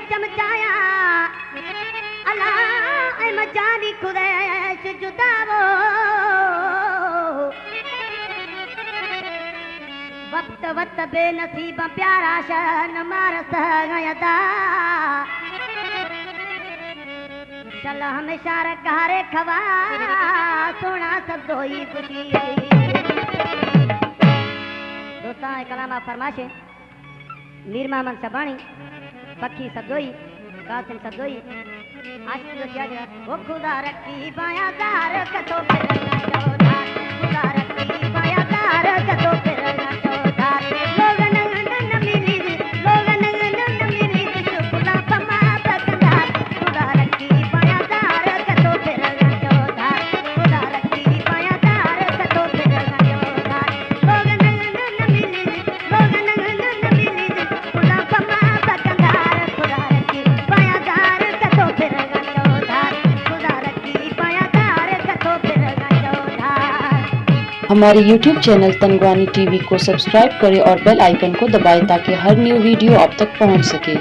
चमचाया अल्लाह ऐ मचानी खुदैश जुदावो वक्त वक्त बेनसीब प्यारा शन मार सगयदा चल हमेशा रकारे खवा सोना सब दोई खुशी दोस्तां कलामा फरमाशे मीर मोहम्मद शबानी पक्की सदोई कासिम सदोई आशिक जो किया गया वो खुदा रखी बाया दार कतो फिरना चौधार खुदा रखी बाया दार कतो फिरना चौधार लोग नंगन मिली लोग नंगन मिली शुक्ला पमा बकदार खुदा रखी बाया दार कतो फिरना चौधार खुदा रखी बाया दार कतो फिरना चौधार लोग नंगन मिली शुक्ला पमा बकदार खुदा रखी बाया दार कतो फिरना चौधार खुदा रखी बाया दार कतो फिरना चौधार। हमारे YouTube चैनल तनगवानी टीवी को सब्सक्राइब करें और बेल आइकन को दबाएं ताकि हर न्यू वीडियो आप तक पहुंच सके।